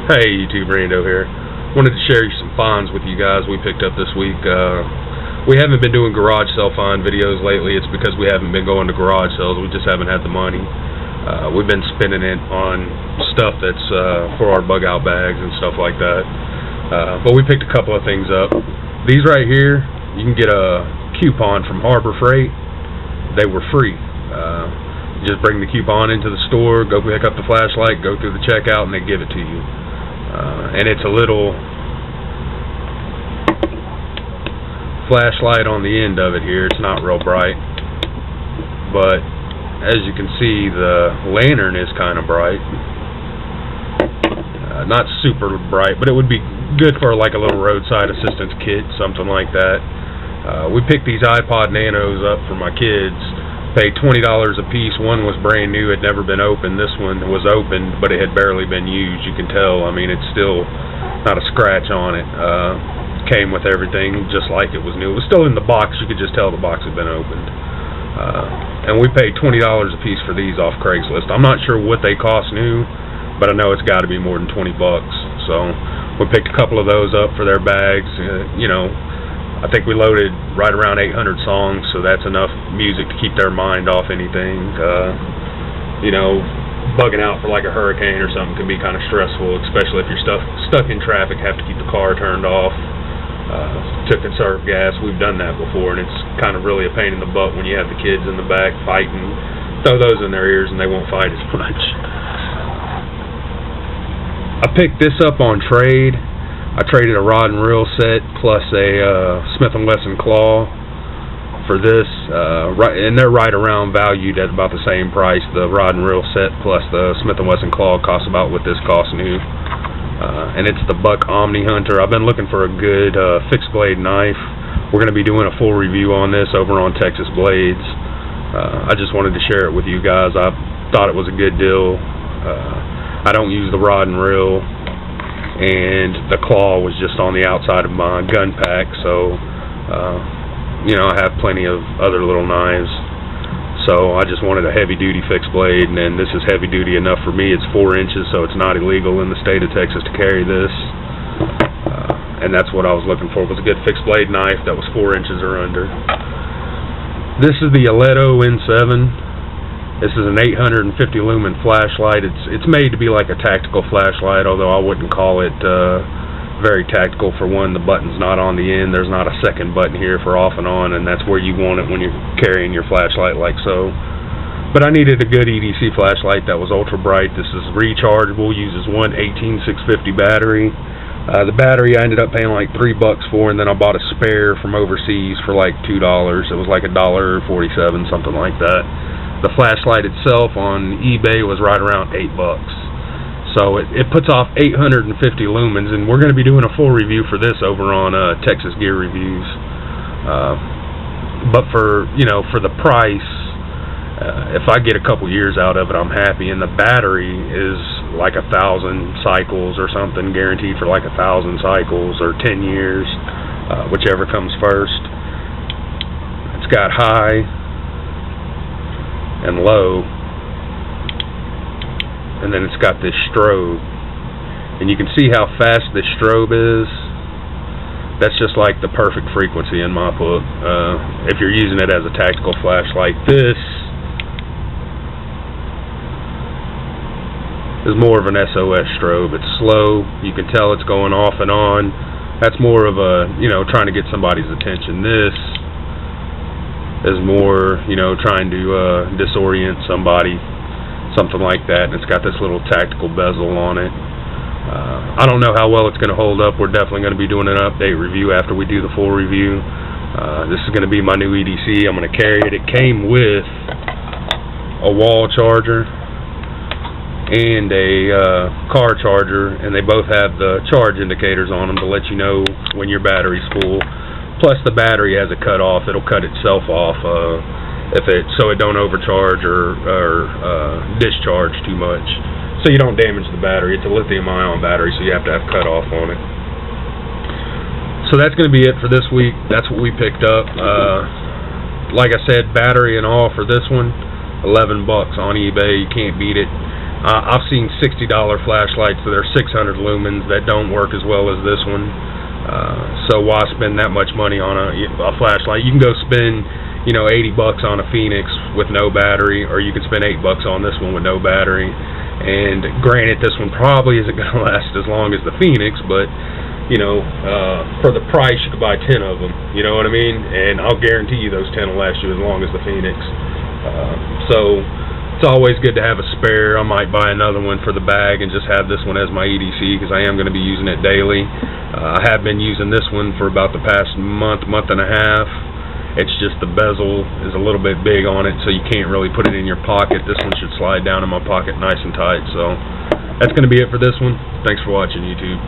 Hey YouTube, Rando here. Wanted to share some finds with you guys we picked up this week. We haven't been doing garage sale find videos lately. It's because we haven't been going to garage sales. We just haven't had the money. We've been spending it on stuff that's for our bug out bags and stuff like that. But we picked a couple of things up. These right here, you can get a coupon from Harbor Freight. They were free. Just bring the coupon into the store, go pick up the flashlight, go through the checkout, and they give it to you. And it's a little flashlight on the end of it here. It's not real bright, but as you can see, the lantern is kind of bright. Not super bright, but it would be good for like a little roadside assistance kit, something like that. We picked these iPod Nanos up for my kids. Paid $20 a piece. One was brand new, had never been opened. This one was opened, but it had barely been used. You can tell. I mean, it's still not a scratch on it. Came with everything just like it was new. It was still in the box. You could just tell the box had been opened. And we paid $20 a piece for these off Craigslist. I'm not sure what they cost new, but I know it's got to be more than 20 bucks. So we picked a couple of those up for their bags. I think we loaded right around 800 songs, so that's enough music to keep their mind off anything. Bugging out for like a hurricane or something can be kind of stressful, especially if you're stuck in traffic, have to keep the car turned off to conserve gas. We've done that before, and it's kind of really a pain in the butt when you have the kids in the back fighting. Throw those in their ears and they won't fight as much. I picked this up on trade. I traded a rod and reel set plus a Smith & Wesson claw for this, and they're right around valued at about the same price. The rod and reel set plus the Smith & Wesson claw costs about what this costs new, and it's the Buck Omni Hunter. I've been looking for a good fixed blade knife. We're going to be doing a full review on this over on Texas Blades. I just wanted to share it with you guys. I thought it was a good deal. I don't use the rod and reel, and the claw was just on the outside of my gun pack, so I have plenty of other little knives, so I just wanted a heavy-duty fixed blade, and then this is heavy-duty enough for me. It's 4 inches, so it's not illegal in the state of Texas to carry this, and that's what I was looking for, was a good fixed blade knife that was 4 inches or under. This is the Aledo N7. This is an 850 lumen flashlight. It's made to be like a tactical flashlight, although I wouldn't call it very tactical. For one, the button's not on the end. There's not a second button here for off and on, and that's where you want it when you're carrying your flashlight like so. But I needed a good EDC flashlight that was ultra bright. This is rechargeable, uses one 18650 battery. The battery I ended up paying like $3 for, and then I bought a spare from overseas for like $2. It was like $1.47, something like that. The flashlight itself on eBay was right around $8. So it puts off 850 lumens, and we're going to be doing a full review for this over on Texas Gear Reviews. But for the price, if I get a couple years out of it, I'm happy. And the battery is like 1,000 cycles or something, guaranteed for like 1,000 cycles or 10 years, whichever comes first. It's got high and low, and then it's got this strobe, and you can see how fast this strobe is. That's just like the perfect frequency in my book, if you're using it as a tactical flashlight. This is more of an SOS strobe. It's slow, you can tell it's going off and on. That's more of a, trying to get somebody's attention. This is more, trying to disorient somebody, something like that. And it's got this little tactical bezel on it. I don't know how well it's going to hold up. We're definitely going to be doing an update review after we do the full review. This is going to be my new EDC. I'm going to carry it. It came with a wall charger and a car charger, and they both have the charge indicators on them to let you know when your battery's full. Plus the battery has a cutoff. It'll cut itself off so it don't overcharge or discharge too much, so you don't damage the battery. It's a lithium-ion battery, so you have to have cutoff on it. So that's going to be it for this week. That's what we picked up. Like I said, battery and all for this one, $11 on eBay. You can't beat it. I've seen $60 flashlights that are 600 lumens that don't work as well as this one. So why spend that much money on a flashlight? You can go spend, you know, $80 on a Phoenix with no battery, or you can spend $8 on this one with no battery. And granted, this one probably isn't going to last as long as the Phoenix, but you know, for the price, you could buy 10 of them. You know what I mean? And I'll guarantee you those 10 will last you as long as the Phoenix. So it's always good to have a spare. I might buy another one for the bag and just have this one as my EDC, because I am going to be using it daily. I have been using this one for about the past month and a half. It's just the bezel is a little bit big on it, so you can't really put it in your pocket. This one should slide down in my pocket nice and tight. So that's going to be it for this one. Thanks for watching, YouTube.